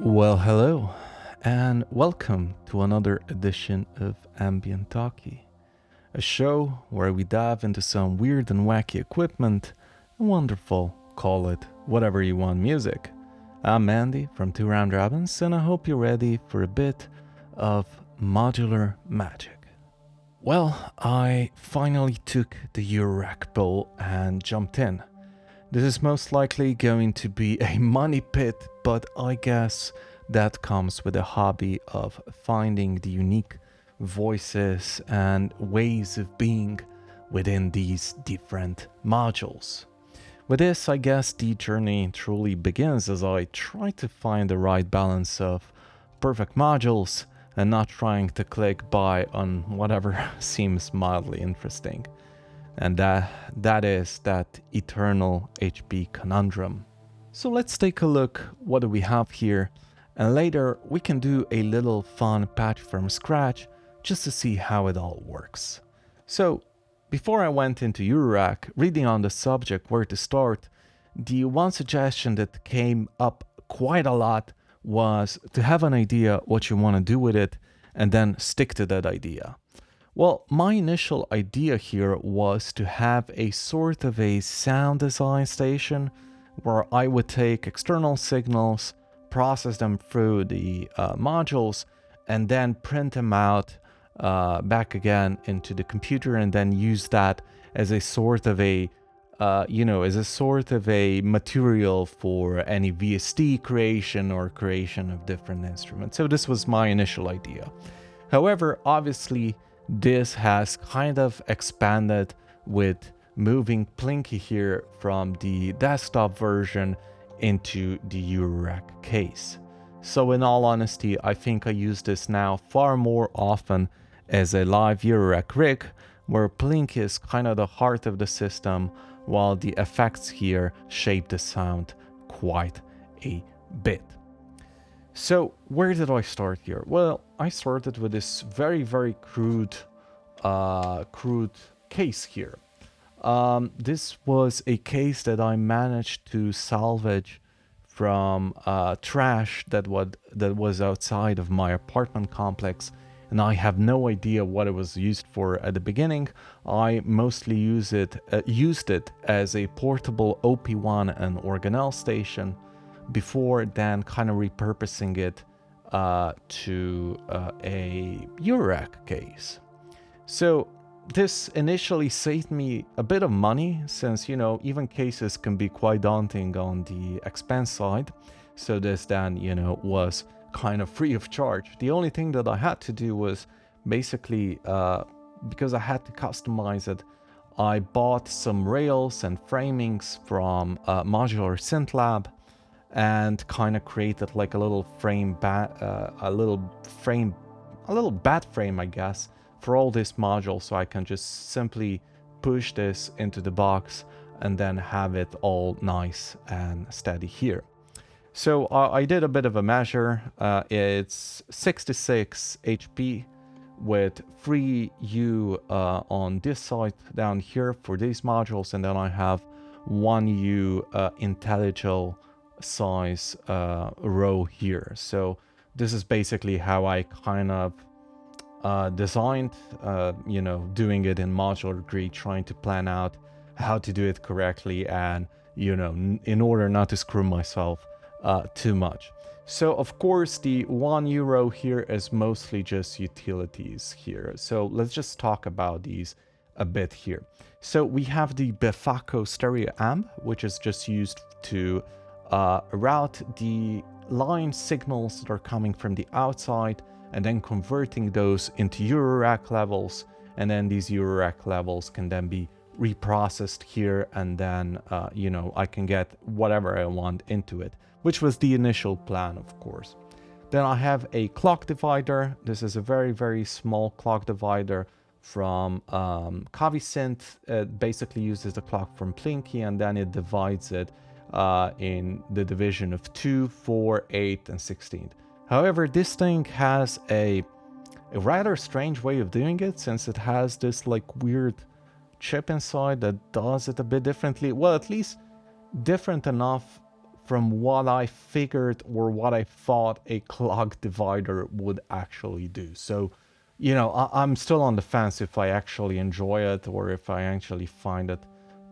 Well, hello, and welcome to another edition of Ambient Talkie, a show where we dive into some weird and wacky equipment and wonderful, call it whatever you want music. I'm Andy from Two Round Robins, and I hope you're ready for a bit of modular magic. Well, I finally took the EURORACK poll and jumped in. This is most likely going to be a money pit, but I guess that comes with the hobby of finding the unique voices and ways of being within these different modules. With this, I guess the journey truly begins as I try to find the right balance of perfect modules and not trying to click buy on whatever seems mildly interesting. And that is that eternal HP conundrum. So let's take a look what do we have here, and later we can do a little fun patch from scratch just to see how it all works. So before I went into EURORACK, reading on the subject where to start, the one suggestion that came up quite a lot was to have an idea what you want to do with it and then stick to that idea. Well, my initial idea here was to have a sort of a sound design station where I would take external signals, process them through the modules, and then print them out back again into the computer, and then use that as a sort of a material for any VST creation or creation of different instruments. So this was my initial idea. However, obviously, this has kind of expanded with moving Plinky here from the desktop version into the EURORACK case. So in all honesty, I think I use this now far more often as a live EURORACK rig, where Plinky is kind of the heart of the system, while the effects here shape the sound quite a bit. So where did I start here? Well, I started with this very crude case here. This was a case that I managed to salvage from trash that was outside of my apartment complex, and I have no idea what it was used for at the beginning. I mostly used it as a portable OP1 and organelle station, before then kind of repurposing it to a EURORACK case. So this initially saved me a bit of money, since, even cases can be quite daunting on the expense side. So this then, was kind of free of charge. The only thing that I had to do was basically, because I had to customize it, I bought some rails and framings from Modular Synth Lab, and kind of created like a little bat frame, I guess, for all this module, so I can just simply push this into the box and then have it all nice and steady here. So I did a bit of a measure. It's 66 HP with 3 U on this side down here for these modules, and then I have 1 U IntelliGel size row here. So this is basically how I kind of designed, doing it in modular degree, trying to plan out how to do it correctly, and in order not to screw myself too much. So of course the 1 euro here is mostly just utilities here. So let's just talk about these a bit here. So we have the Befaco stereo amp, which is just used to route the line signals that are coming from the outside, and then converting those into EURORACK levels, and then these EURORACK levels can then be reprocessed here, and then I can get whatever I want into it, which was the initial plan, of course. Then I have a clock divider. This is a very small clock divider from Cavysynth. It basically uses the clock from Plinky, and then it divides it in the division of 2, 4, 8, and 16. However, this thing has a rather strange way of doing it, since it has this like weird chip inside that does it a bit differently. Well, at least different enough from what I figured or what I thought a clock divider would actually do. So, you know, I'm still on the fence if I actually enjoy it or if I actually find it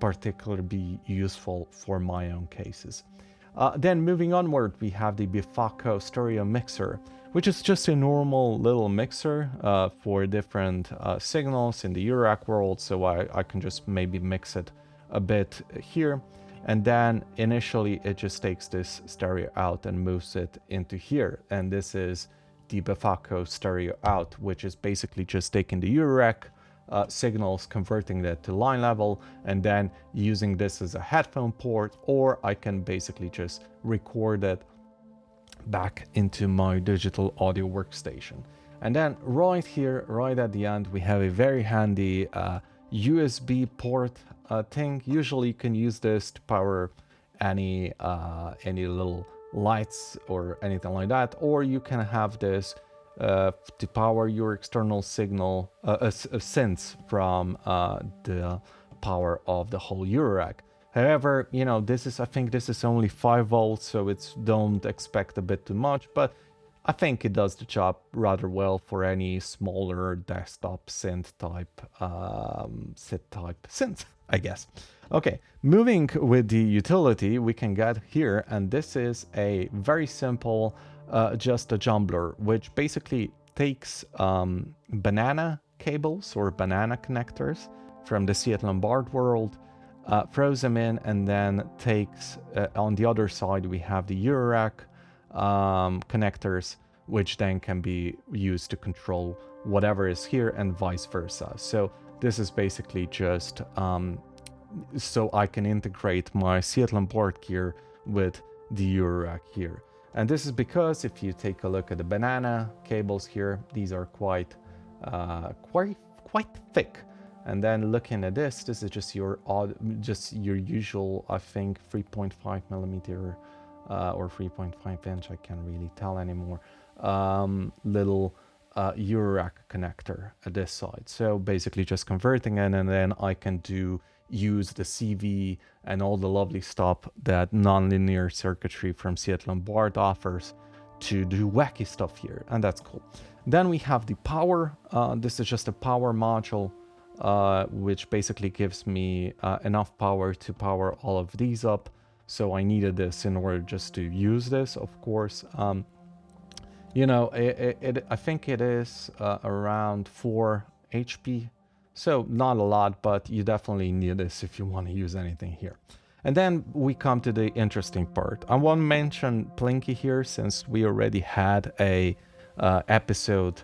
particularly useful for my own cases. Then moving onward, we have the Bifaco stereo mixer, which is just a normal little mixer for different signals in the EURORACK world. So I can just maybe mix it a bit here. And then initially it just takes this stereo out and moves it into here. And this is the Bifaco stereo out, which is basically just taking the EURORACK signals, converting that to line level, and then using this as a headphone port, or I can basically just record it back into my digital audio workstation. And then right here, right at the end, we have a very handy USB port thing. Usually you can use this to power any little lights or anything like that, or you can have this to power your external signal synths from the power of the whole EURORACK. However, you know, I think this is only 5 volts, so don't expect a bit too much, but I think it does the job rather well for any smaller desktop synth type synth, I guess. Okay, moving with the utility we can get here, and this is a very simple just a jumbler, which basically takes banana cables or banana connectors from the Seattle Lombard world, throws them in, and then takes on the other side we have the EURORACK connectors, which then can be used to control whatever is here and vice versa. So this is basically just so I can integrate my Seattle Lombard gear with the EURORACK here. And this is because if you take a look at the banana cables here, these are quite thick. And then looking at this is just your usual, I think, 3.5 millimeter or 3.5 inch, I can't really tell anymore, little EURORACK connector at this side. So basically just converting it, and then I can use the CV and all the lovely stuff that nonlinear circuitry from Seattle Lombard offers to do wacky stuff here, and that's cool. Then we have the power. This is just a power module, which basically gives me enough power to power all of these up. So I needed this in order just to use this, of course. You know, I think it is around 4 HP. So not a lot, but you definitely need this if you want to use anything here. And then we come to the interesting part. I want to mention Plinky here, since we already had a episode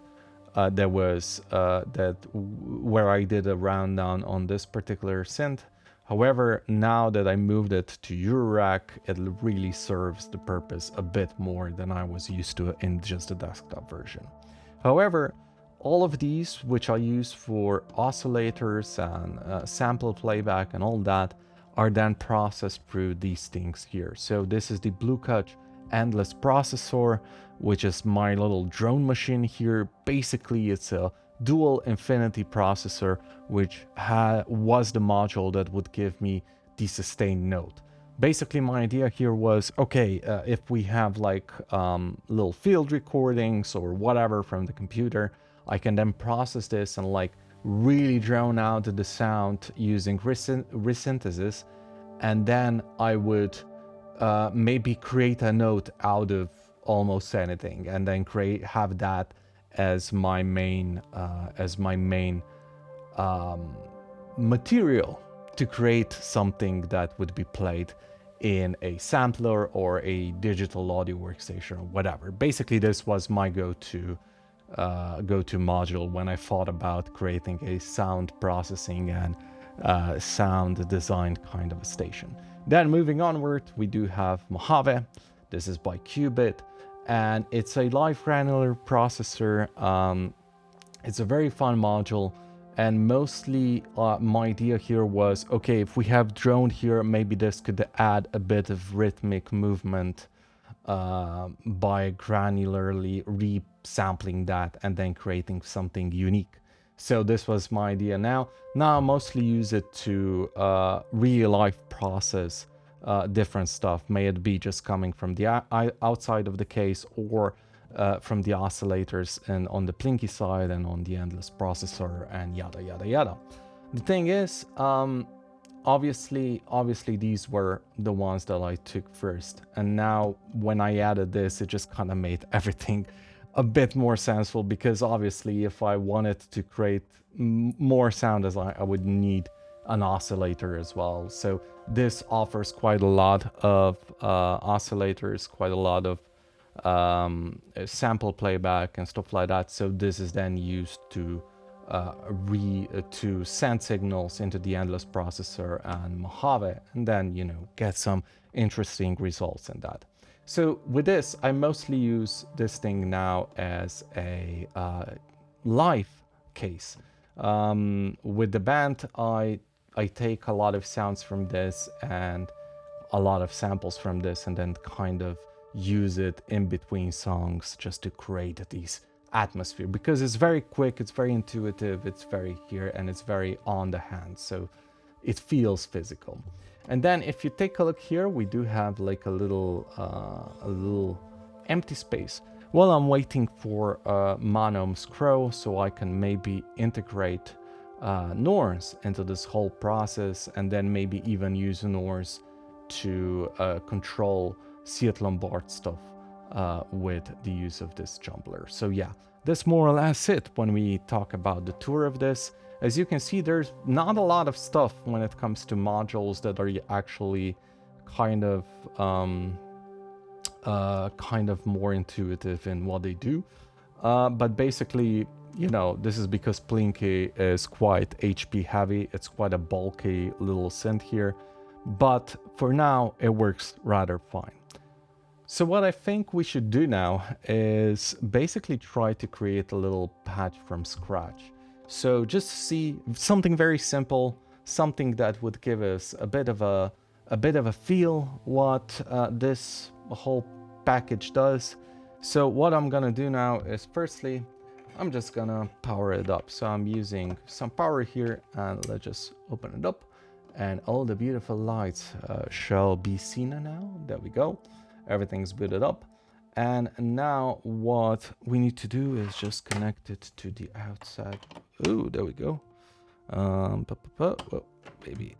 where I did a rundown on this particular synth. However, now that I moved it to EURORACK, it really serves the purpose a bit more than I was used to in just the desktop version. However, all of these, which I use for oscillators and sample playback and all that, are then processed through these things here. So this is the Bluecutch Endless Processor, which is my little drone machine here. Basically, it's a dual infinity processor, which was the module that would give me the sustained note. Basically, my idea here was, okay, if we have like little field recordings or whatever from the computer, I can then process this and like really drown out the sound using resynthesis, and then I would maybe create a note out of almost anything, and then have that as my main material to create something that would be played in a sampler or a digital audio workstation or whatever. Basically, this was my go-to module when I thought about creating a sound processing and sound design kind of a station. Then moving onward, we do have Mojave. This is by Qubit, and it's a live granular processor. It's a very fun module, and mostly my idea here was, okay, if we have drone here, maybe this could add a bit of rhythmic movement by granularly resampling that and then creating something unique. So this was my idea. Now I mostly use it to really live process different stuff. May it be just coming from the outside of the case, or from the oscillators and on the Plinky side and on the endless processor and yada yada yada. The thing is, obviously these were the ones that I took first, and now when I added this, it just kind of made everything a bit more sensible, because obviously if I wanted to create more sound, as I would need an oscillator as well. So this offers quite a lot of oscillators, quite a lot of sample playback and stuff like that. So this is then used to send signals into the endless processor and Mojave, and then, you know, get some interesting results in that. So with this, I mostly use this thing now as a live case. With the band, I take a lot of sounds from this and a lot of samples from this, and then kind of use it in between songs just to create these atmosphere, because it's very quick, it's very intuitive, it's very here, and it's very on the hand, so it feels physical. And then if you take a look here, we do have like a little empty space. Well, I'm waiting for Monom's Crow so I can maybe integrate Norse into this whole process, and then maybe even use Norse to control Seat Lombard stuff with the use of this jumbler. So yeah, that's more or less it when we talk about the tour of this. As you can see, there's not a lot of stuff when it comes to modules that are actually kind of more intuitive in what they do. But basically, you know, this is because Plinky is quite HP heavy. It's quite a bulky little synth here, but for now it works rather fine. So what I think we should do now is basically try to create a little patch from scratch. So just see something very simple, something that would give us a bit of a feel what this whole package does. So what I'm gonna do now is, firstly, I'm just gonna power it up. So I'm using some power here, and let's just open it up, and all the beautiful lights shall be seen now. There we go. Everything's booted up. And now what we need to do is just connect it to the outside. Oh, there we go. Well,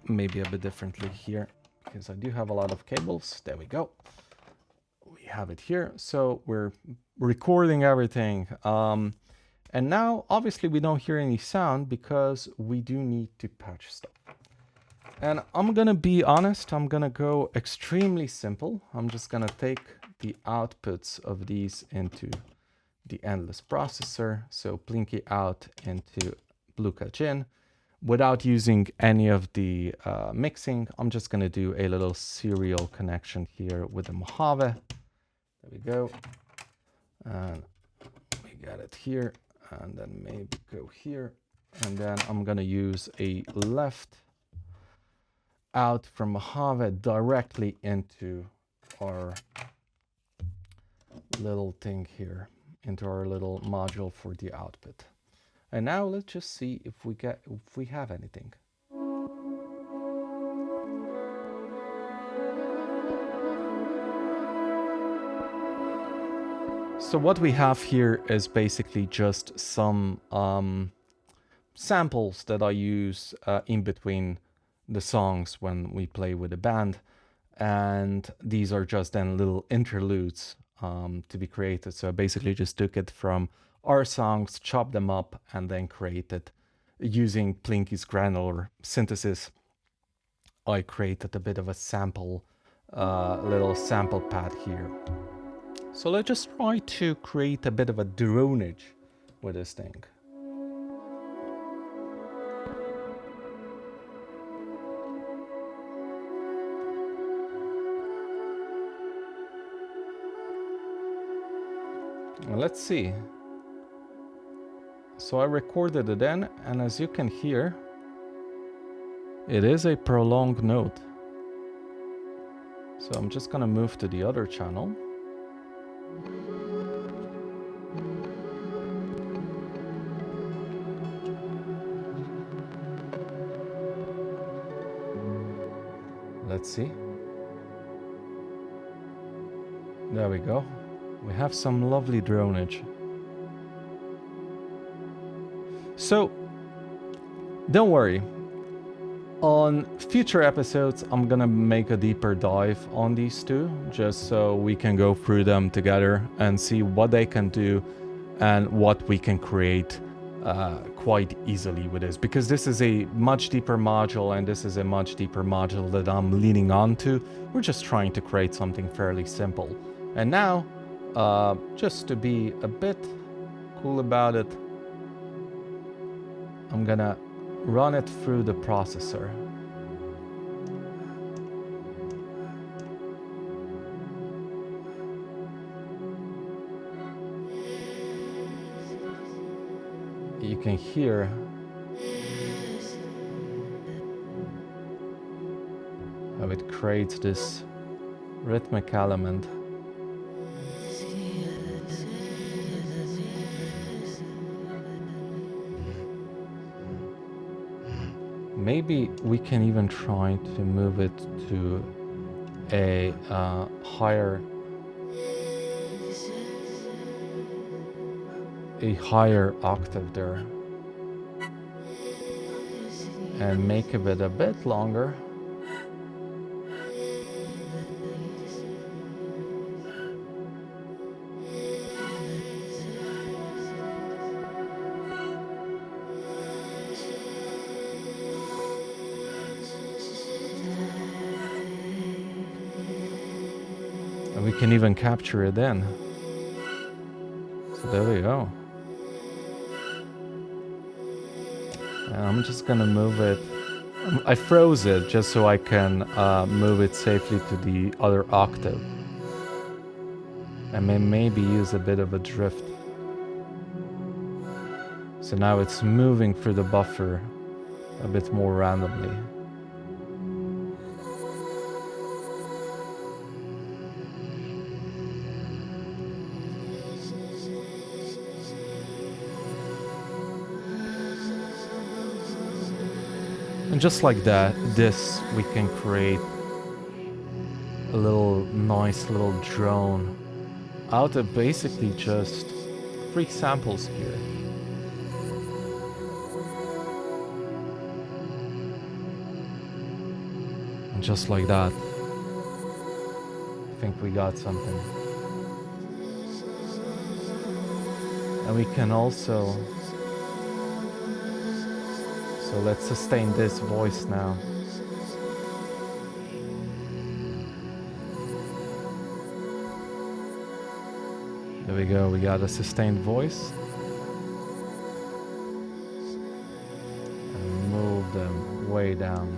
maybe a bit differently here, because I do have a lot of cables. There we go. We have it here. So we're recording everything. And now, obviously, we don't hear any sound because we do need to patch stuff. And I'm gonna be honest, I'm gonna go extremely simple. I'm just gonna take the outputs of these into the endless processor. So Plinky out into Bluecatch in. Without using any of the mixing, I'm just gonna do a little serial connection here with the Mojave. There we go. And we got it here, and then maybe go here. And then I'm gonna use a left out from Mojave directly into our little thing here, into our little module for the output. And now let's just see if we have anything. So what we have here is basically just some samples that I use in between the songs when we play with the band, and these are just then little interludes to be created. So I basically just took it from our songs, chopped them up, and then created using Plinky's granular synthesis. I created a bit of a sample, little sample pad here. So let's just try to create a bit of a dronage with this thing. Let's see. So I recorded it then, and as you can hear, it is a prolonged note. So I'm just gonna move to the other channel. Let's see. There we go. We have some lovely dronage. So, don't worry. On future episodes, I'm gonna make a deeper dive on these two, just so we can go through them together and see what they can do and what we can create quite easily with this. Because this is a much deeper module, and this is a much deeper module that I'm leaning onto. We're just trying to create something fairly simple. And now, just to be a bit cool about it, I'm gonna run it through the processor. You can hear how it creates this rhythmic element. Maybe we can even try to move it to a higher octave there and make it a bit longer. And we can even capture it in. So there we go. And I'm just gonna move it. I froze it just so I can move it safely to the other octave. And maybe use a bit of a drift. So now it's moving through the buffer a bit more randomly. And just like that, we can create a nice little drone out of basically just 3 samples here. And just like that, I think we got something. And we can also... So let's sustain this voice now. There we go, we got a sustained voice. And move them way down.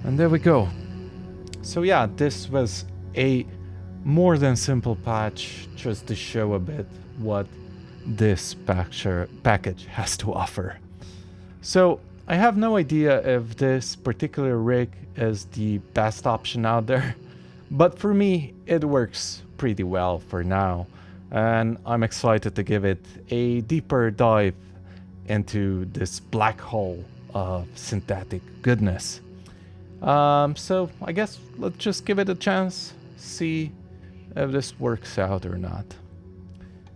And there we go. So yeah, this was a more than simple patch just to show a bit what this package has to offer. So I have no idea if this particular rig is the best option out there, but for me it works pretty well for now, and I'm excited to give it a deeper dive into this black hole of synthetic goodness. So I guess let's just give it a chance, see if this works out or not.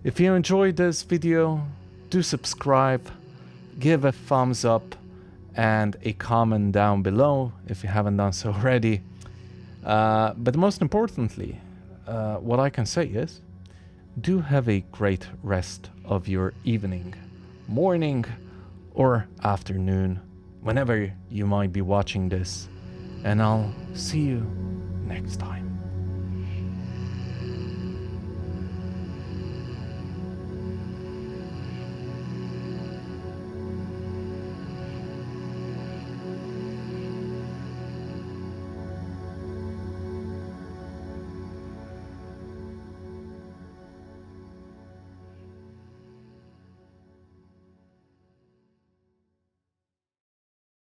If you enjoyed this video, do subscribe, give a thumbs up and a comment down below if you haven't done so already. But most importantly, what I can say is, do have a great rest of your evening, morning or afternoon, whenever you might be watching this. And I'll see you next time.